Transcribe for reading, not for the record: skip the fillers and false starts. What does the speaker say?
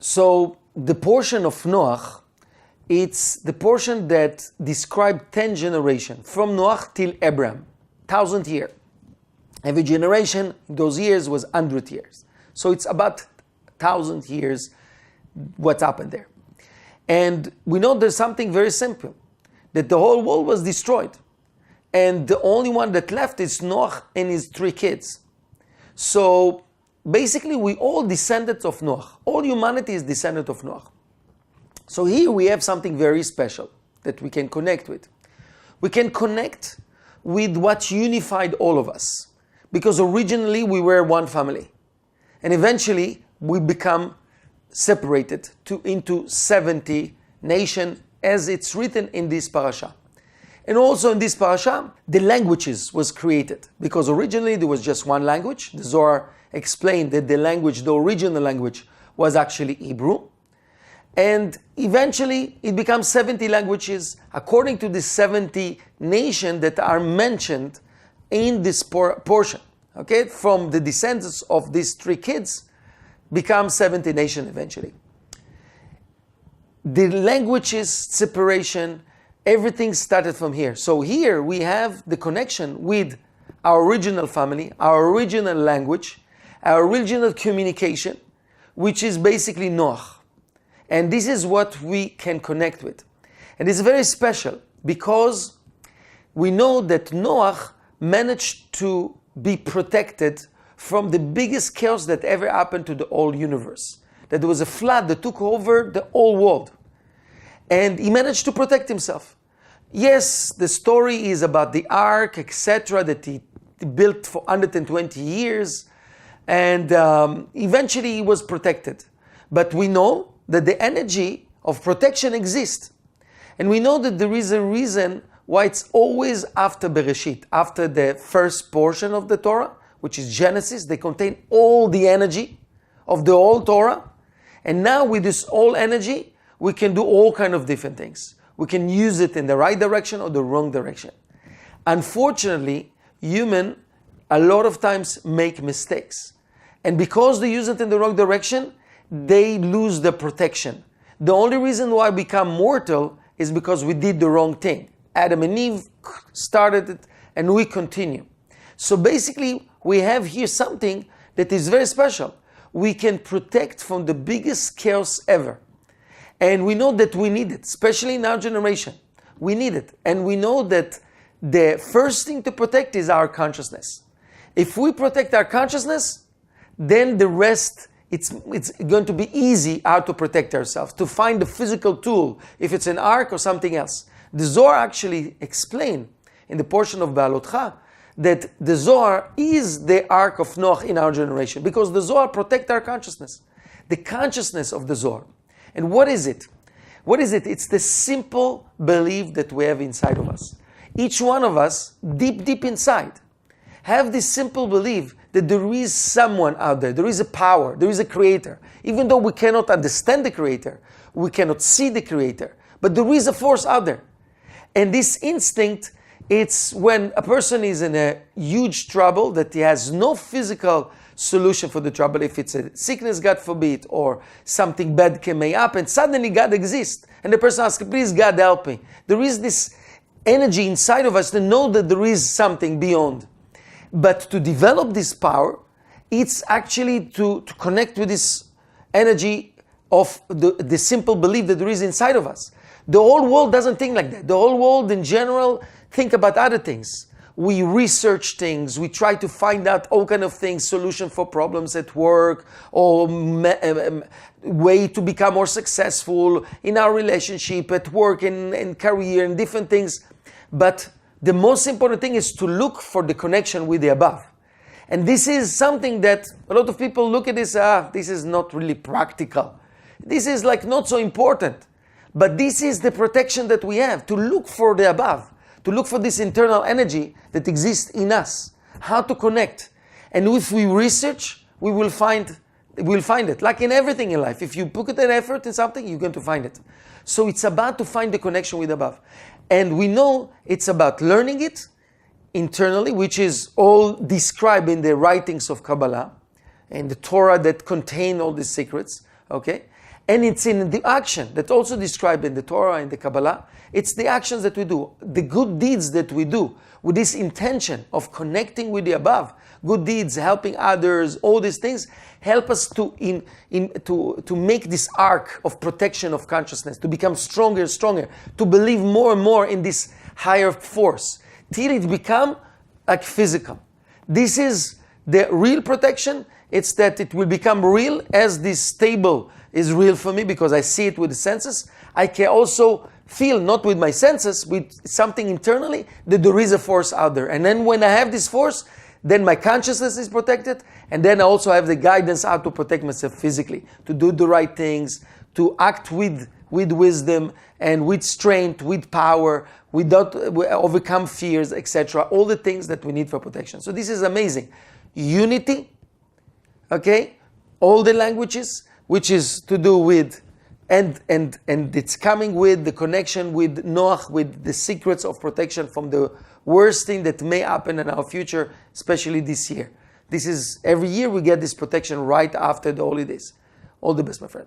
So the portion of Noach, it's the portion that described 10 generations, from Noach till Abraham, 1,000 years. Every generation in those years was 100 years. So it's about 1,000 years what's happened there. And we know there's something very simple, that the whole world was destroyed. And the only one that left is Noach and his 3 kids. So basically we all descendants of Noach. All humanity is descendant of Noach. So here we have something very special that we can connect with. We can connect with what unified all of us. Because originally we were one family. And eventually we become separated into 70 nations, as it's written in this parasha. And also in this parasha, the languages was created. Because originally there was just one language. The Zohar explained that the original language was actually Hebrew. And eventually it becomes 70 languages according to the 70 nations that are mentioned in this portion. Okay, from the descendants of these 3 kids become 70 nations eventually. The languages separation, everything started from here. So here we have the connection with our original family, our original language, our original communication, which is basically Noach. And this is what we can connect with. And it's very special because we know that Noach managed to be protected from the biggest chaos that ever happened to the whole universe. That there was a flood that took over the whole world. And he managed to protect himself. Yes, the story is about the ark, etc., that he built for 120 years. And eventually he was protected. But we know that the energy of protection exists. And we know that there is a reason why it's always after Bereshit, after the first portion of the Torah, which is Genesis. They contain all the energy of the whole Torah. And now with this whole energy, we can do all kinds of different things. We can use it in the right direction or the wrong direction. Unfortunately, humans a lot of times make mistakes. And because they use it in the wrong direction, they lose the protection. The only reason why we become mortal is because we did the wrong thing. Adam and Eve started it and we continue. So basically we have here something that is very special. We can protect from the biggest chaos ever. And we know that we need it, especially in our generation. We need it. And we know that the first thing to protect is our consciousness. If we protect our consciousness, then the rest, it's going to be easy how to protect ourselves, to find the physical tool, if it's an ark or something else. The Zohar actually explained in the portion of Baalotcha that the Zohar is the ark of Noach in our generation, because the Zohar protects our consciousness, the consciousness of the Zohar. And what is it? What is it? It's the simple belief that we have inside of us. Each one of us, deep inside, have this simple belief that there is someone out there, there is a power, there is a creator. Even though we cannot understand the creator, we cannot see the creator, but there is a force out there. And this instinct, it's when a person is in a huge trouble that he has no physical solution for the trouble. If it's a sickness, God forbid, or something bad may happen, suddenly God exists. And the person asks, please God help me. There is this energy inside of us to know that there is something beyond. But to develop this power, it's actually to connect with this energy of the simple belief that there is inside of us. The whole world doesn't think like that. The whole world in general think about other things. We research things, we try to find out all kind of things, solution for problems at work, or way to become more successful in our relationship, at work, in career, and different things. But the most important thing is to look for the connection with the above. And this is something that a lot of people look at this, this is not really practical. This is like not so important. But this is the protection that we have, to look for the above, to look for this internal energy that exists in us, how to connect. And if we research, we'll find it. Like in everything in life, if you put an effort in something, you're going to find it. So it's about to find the connection with above. And we know it's about learning it internally, which is all described in the writings of Kabbalah and the Torah that contain all these secrets, okay? And it's in the action that's also described in the Torah, in the Kabbalah. It's the actions that we do, the good deeds that we do with this intention of connecting with the above. Good deeds, helping others, all these things help us to make this arc of protection of consciousness, to become stronger and stronger, to believe more and more in this higher force, till it become like physical. This is the real protection. It's that it will become real as this table is real for me because I see it with the senses. I can also feel, not with my senses, with something internally, that there is a force out there. And then when I have this force, then my consciousness is protected, and then I also have the guidance how to protect myself physically, to do the right things, to act with wisdom and with strength, with power, without overcome fears, etc. All the things that we need for protection. So this is amazing. Unity, okay? All the languages, which is to do with, and it's coming with the connection with Noach, with the secrets of protection from the worst thing that may happen in our future, especially this year. This is, every year we get this protection right after the holidays. All the best, my friend.